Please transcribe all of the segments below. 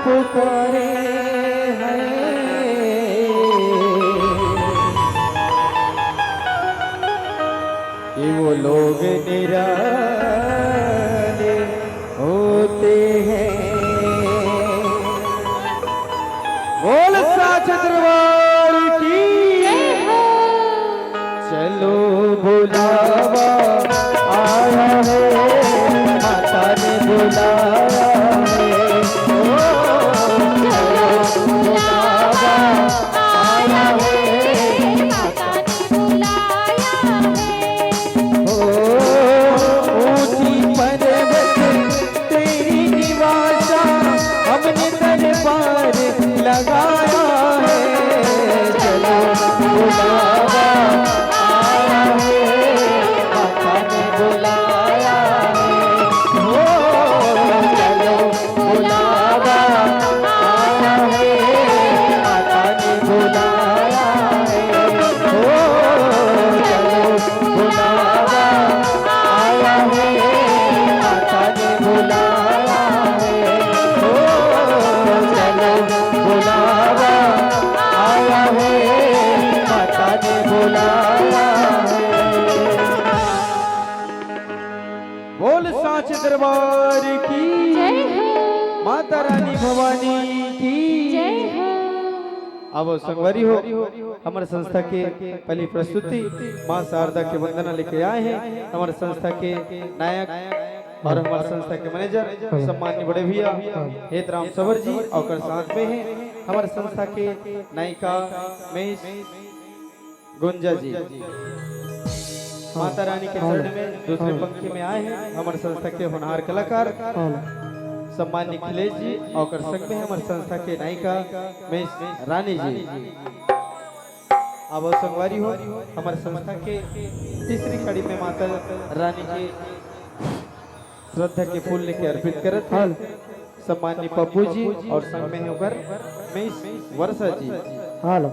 पुकारे हैं कि वो लोग निराले होते हैं। बोल साच दरबार की चलो बुलावा आया है, माता ने बुलाया है। ओ चलो बुलावा आया है, माता ने बुलाया है। ओ ऊंची पर्वत तेरी निवासा हमने दरबार लगाया है। चलो बुलावा आया है, माता ने बुलाया है। ओ चलो बुलावा आया है, माता ने बुलाया है। ओ चलो बुलावा आया है, माता ने बुलाया है। ओ चलो बुलावा आया है, माता ने बुलाया है। बोल साच दरबार की जय हो, माता रानी भवानी की। जय हो। अब संगवारी हो हमारे संस्था के पहली प्रस्तुति माँ शारदा के वंदना लेके आए हैं। हमारे संस्था के नायक और हमारे संस्था के मैनेजर सम्मान्य बड़े भैया हेतराम सवर जी और साथ में हैं हमारे संस्था के नायिका महेश गुंजा जी। माता रानी के चरण में दूसरे पंक्ति में आए हैं हमारे संस्था के होनहार कलाकार सम्मान्य अखिलेश जी और संग में हमारे संस्था के नायिका महेश रानी जी। अब संगवारी हो हमारे संस्था के तीसरी कड़ी में माता रानी की श्रद्धा के फूल लेके अर्पित करत हैं सम्मान्य पप्पू जी और संग में होकर महेश वर्षा जी। हेलो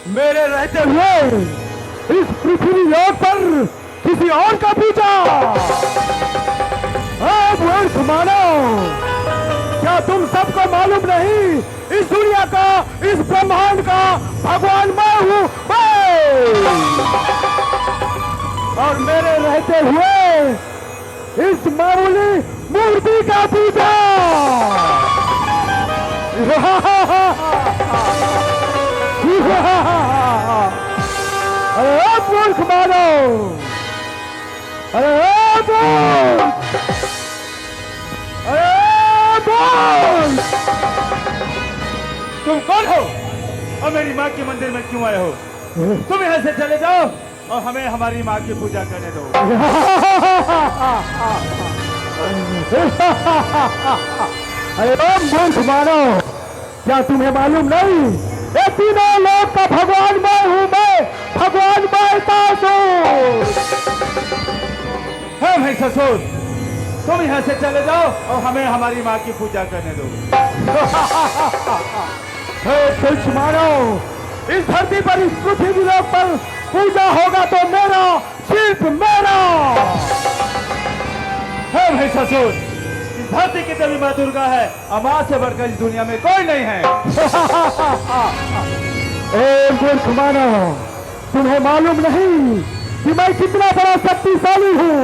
मेरे रहते हुए इस पृथ्वी लोक पर किसी और का पूजा मूर्ख मानो, क्या तुम सबको मालूम नहीं इस दुनिया का इस ब्रह्मांड का भगवान मैं हूँ और मेरे रहते हुए इस मामूली मूर्ति का पूजा अरे मूर्ख मानो, अरे तुम कौन हो और मेरी माँ के मंदिर में क्यों आए हो? तुम यहाँ से चले जाओ और हमें हमारी माँ की पूजा करने दो। अरे मूर्ख मानो, क्या तुम्हें मालूम नहीं ये तीनों लोक का भगवान मैं हूँ, मैं भगवान महिषासुर। है भाई ससुर, तुम यहाँ से चले जाओ और हमें हमारी माँ की पूजा करने दो। तुच्छ मानो, इस धरती पर इस पृथ्वी लोक पर पूजा होगा तो मेरा, सिर्फ मेरा। है भाई ससुर, इस धरती की देवी माँ दुर्गा है, माँ से बढ़कर इस दुनिया में कोई नहीं है। मूर्ख मानो, तुम्हें मालूम नहीं कि मैं कितना बड़ा शक्तिशाली हूँ।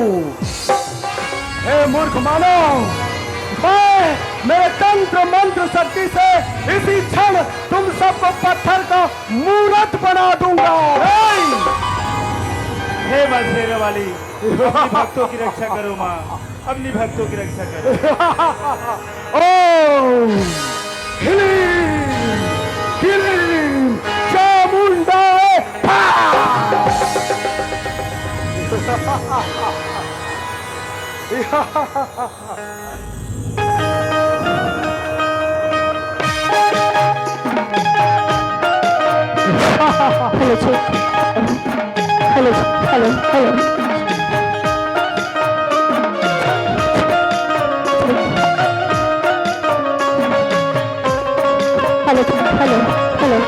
मूर्ख मानो, मैं मेरे तंत्र मंत्र मंत्र शक्ति से इसी क्षण तुम सबको पत्थर का मूर्त बना दूंगा। हे माँ शेरा वाली, अपनी भक्तों की रक्षा करो माँ, अपनी भक्तों की रक्षा करो। ओम ह्रीं क्लीं चामुंडाय हेलो जी, hello hello hello hello hello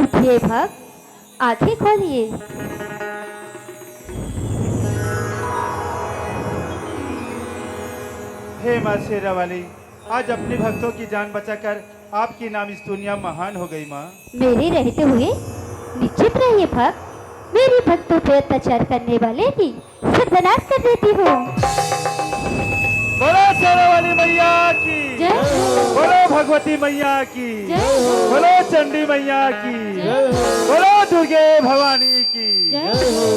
उठिए भक्त, आंखें खोलिए। हे माँ शेरा वाली, आज अपने भक्तों की जान बचाकर आपकी नाम इस दुनिया महान हो गई माँ। मेरे रहते हुए निश्चित रहिए भक्त, मेरी भक्तों पे अत्याचार करने वाले की सर्वनाश कर देती हूँ। बोलो शेरा वाली मैया की, जय हो। बोलो भगवती मैया की, जय हो। बोलो चंडी मैया की, बोलो दुर्गे भवानी की। जय हो।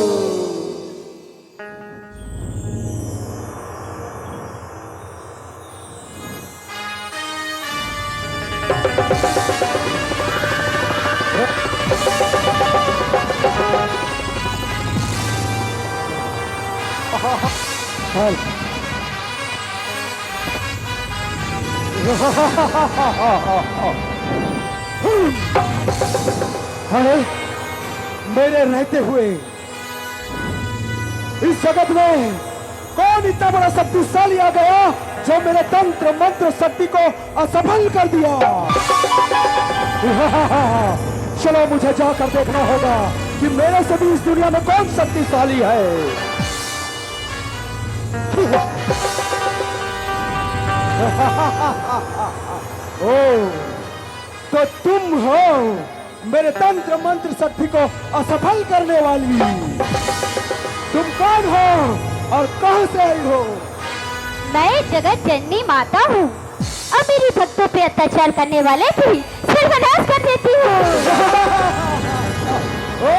अरे मेरे रहते हुए इस जगत में कौन इतना बड़ा शक्तिशाली आ गया जो मेरे तंत्र मंत्र शक्ति को असफल कर दिया। चलो मुझे जाकर देखना होगा कि मेरे से भी इस दुनिया में कौन शक्तिशाली है। ओ, तो तुम हो मेरे तंत्र मंत्र शक्ति को असफल करने वाली। तुम कौन हो और कहां से आई हो? मैं जगत जननी माता हूँ और मेरी भक्तों पे अत्याचार करने वाले की सर्वनाश कर देती हूँ। ओ,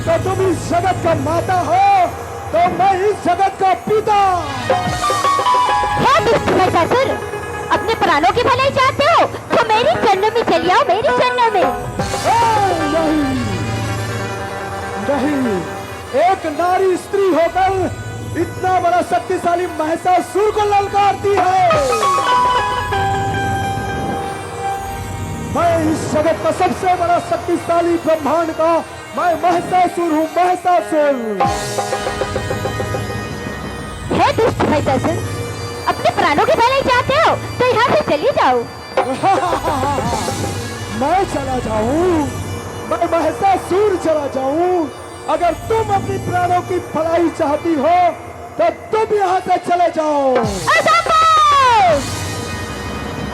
तो तुम इस जगत का माता हो, तो मैं इस जगत का पिता। हे दुष्ट महिषासुर, अपने प्राणों की भलाई चाहते हो तो मेरी चरणों में चली आओ, मेरी चरणों में। नहीं नहीं, एक नारी स्त्री होकर इतना बड़ा शक्तिशाली महिषासुर को ललकारती है। मैं इस जगत का सबसे बड़ा शक्तिशाली ब्रह्मांड का मैं महिषासुर हूँ, महिषासुर। हे दुष्ट महिषासुर, अपने प्राणों की भलाई चाहते हो तो यहाँ से चली जाओ। मैं चला जाऊं, मैं महिषासुर चला जाऊं। अगर तुम अपनी प्राणों की भलाई चाहती हो तो तुम यहाँ से चले जाओ। असंभव!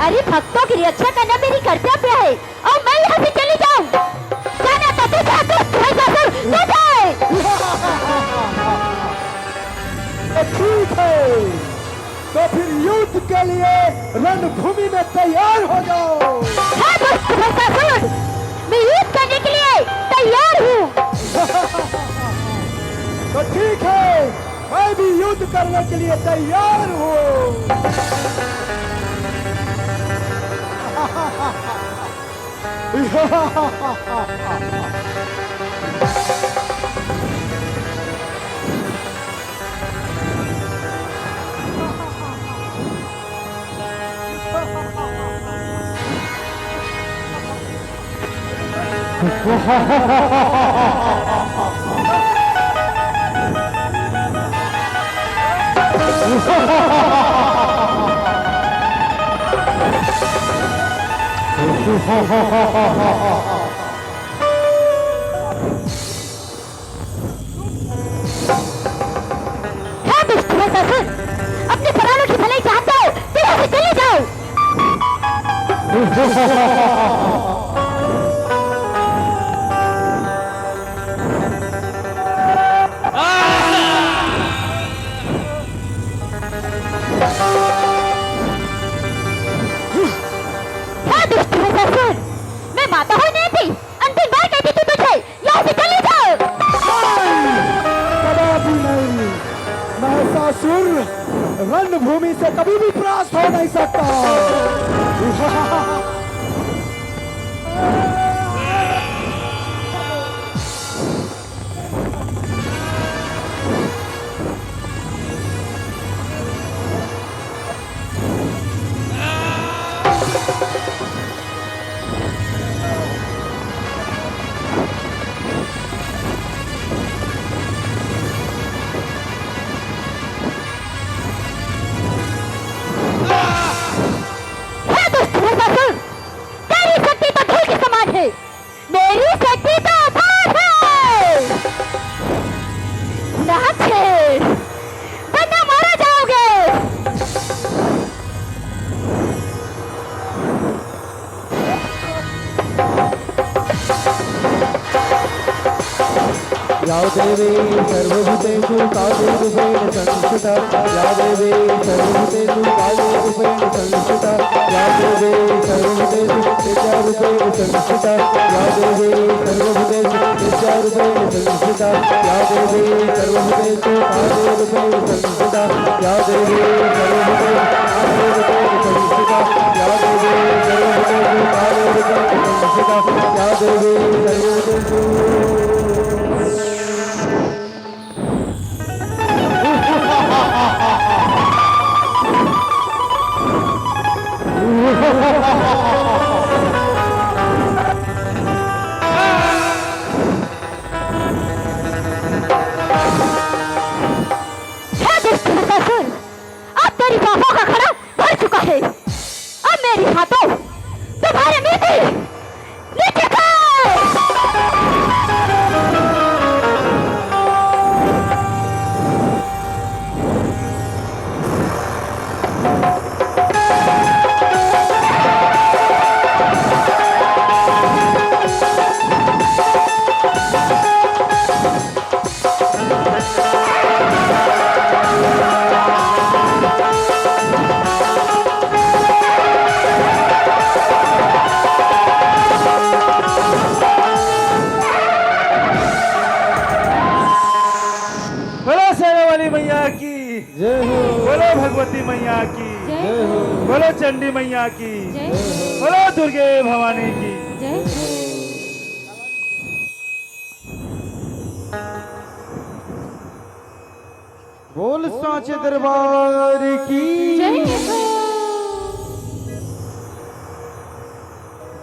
अरे भक्तों की रक्षा करना मेरी कर्तव्य है और मैं यहाँ से चली जाऊँ। जाना तो तू जा, तू महिषासुर, तू जाए। तो ठीक है, तो फिर युद्ध के लिए रणभूमि में तैयार हो जाओ। हाँ दुष्ट महिषासुर, मैं युद्ध करने के लिए तैयार हूँ। तो ठीक है, मैं भी युद्ध करने के लिए तैयार हूँ। हाँ दुष्ट महिषासुर, अपने प्राणों की भलाई चाहते हो तो यहाँ से चले जाओ। हाँ दुष्ट महिषासुर, मैं माता हूँ नहीं थी, अंतिम बार कहती थी तुझे यहाँ से चले जाओ। कदापि नहीं, महिषासुर रणभूमि से कभी भी परास्त हो नहीं सकता। हाँ दुष्ट महिषासुर, तेरी शक्ति तो धूल के समान है, मेरी शक्ति तो अपार है। ना छेड़, वरना मारा जाओगे। या देवी सर्वभूतेषु कालेरूपेण संस्थिता, या देवी सर्वभूतेषु कालेरूपेण संस्थिता, या देवी सर्वभूतेषु विद्यारूपेण संस्थिता, या देवी सर्वभूतेषु विद्यारूपेण संस्थिता, या देवी सर्वभूतेषु कालेरूपेण संस्थिता, या देवी सर्वभूतेषु कालेरूपेण संस्थिता, या देवी सर्वभूतेषु कालेरूपेण संस्थिता, या देवी सर्वभूतेषु हाँ दुष्ट महिषासुर, अब तेरी पापों का खड़ा भर चुका है। अब मेरी हाथों तुम्हारे नीचे नीचे खाओ। बोलो शेरा वाली मैया की, जय हो, बोलो भगवती मैया की, जय हो, बोलो चंडी मैया की, बोलो दुर्गे भवानी की। बोल सांचे दरबार की,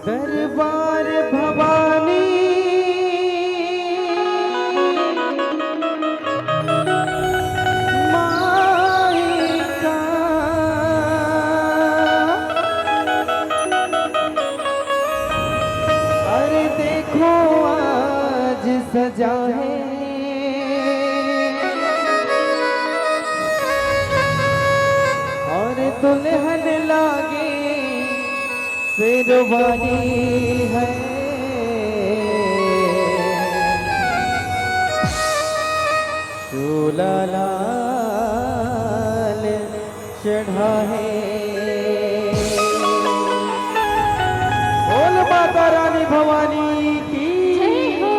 दरबार भवानी माई का। सजा है और दुल्हन लागे शेरवानी है चूला लाल चढ़ा है। बोल माता रानी भवानी की जय हो।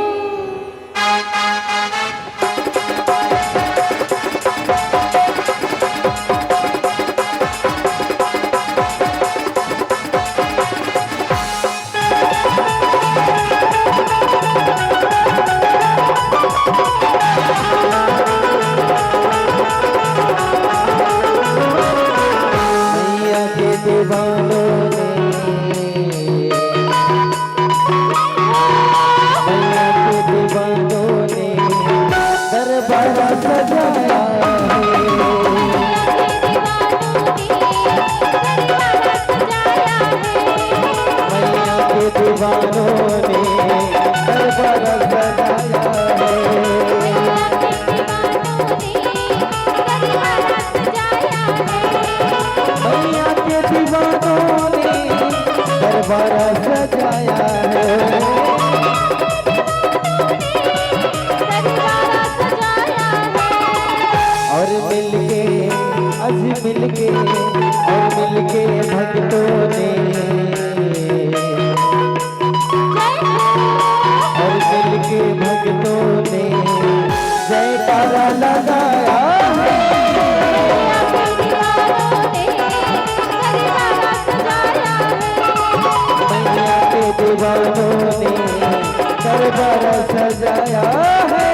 मैया के दीवानों ने मैया के दीवानों ने दरबार सजाया है। मैया के दीवानों ने दरबार सजाया है। मैया के दीवानों ने दरबार सजाया है। और मिलके आज मिलके और मिलके भक्तों ने और मिलके भक्तों ने जयकारा लगाया है। मैया के दीवानों ने दरबार सजाया है।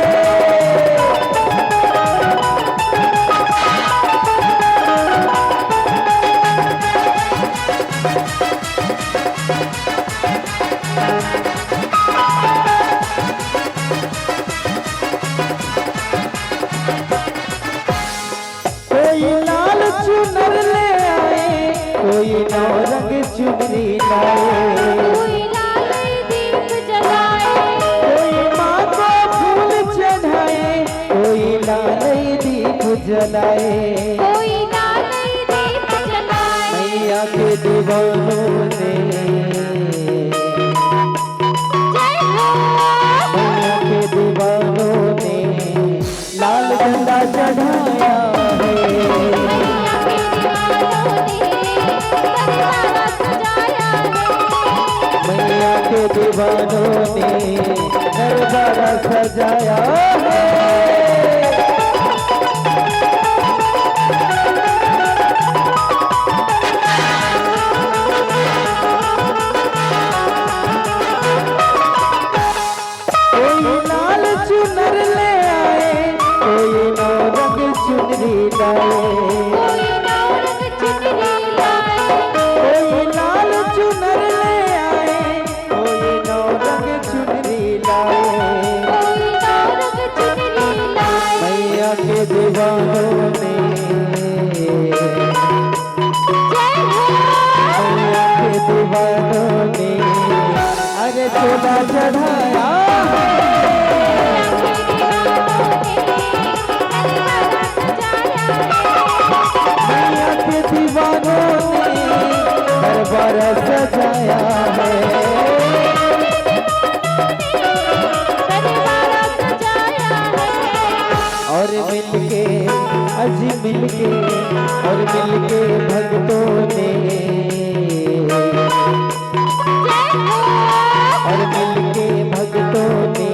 कोई लाल चुनर ले आए कोई नौ रंग चुनरी लाए कोई माँ को फूल चढ़ाए कोई लाल दीप जलाए। मैया के दीवानों ने मैया के दीवानों ने लाल झंडा चढ़ाया है। मैया के दीवानों ने दरबार सजाया है। कोई लाल चुनर ले आए कोई नौ रंग चुनरी लाए कोई लाल चुनर ले आए कोई नौ रंग चुनरी लाए। मैया के दीवानों ने मैया के दीवानों ने अरे चोला चढ़ाया है। मैया के दीवानों ने दरबार सजाया है। और मिलके आज मिलके और मिलके भक्तों ने और मिलके भक्तों ने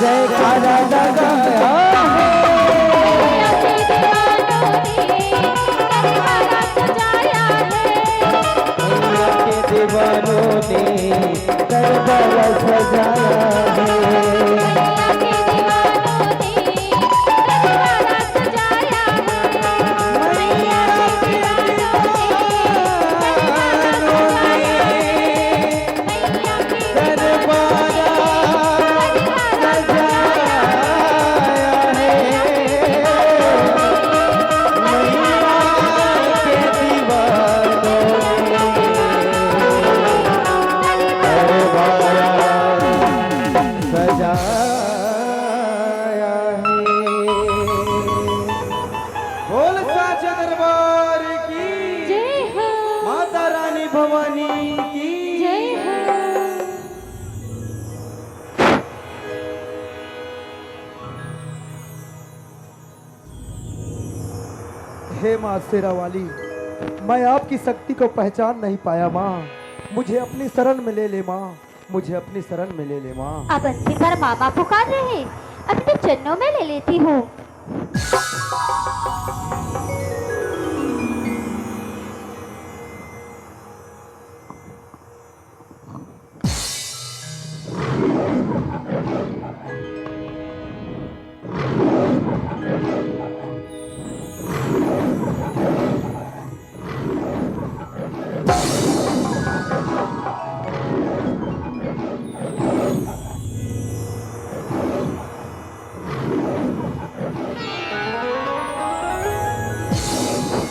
जयकारा लगाया है। मैया के दीवानों ने दरबार सजाया है। भवानी की जय हो। हे माँ शेरा वाली, मैं आपकी शक्ति को पहचान नहीं पाया माँ। मुझे अपनी शरण में ले ले माँ, मुझे अपनी शरण में ले ले माँ। अब अंतिम बार मामा पुकार रहे हैं, अपने चरणों में ले लेती हूँ।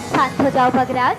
शांत हो जाओ भगराज,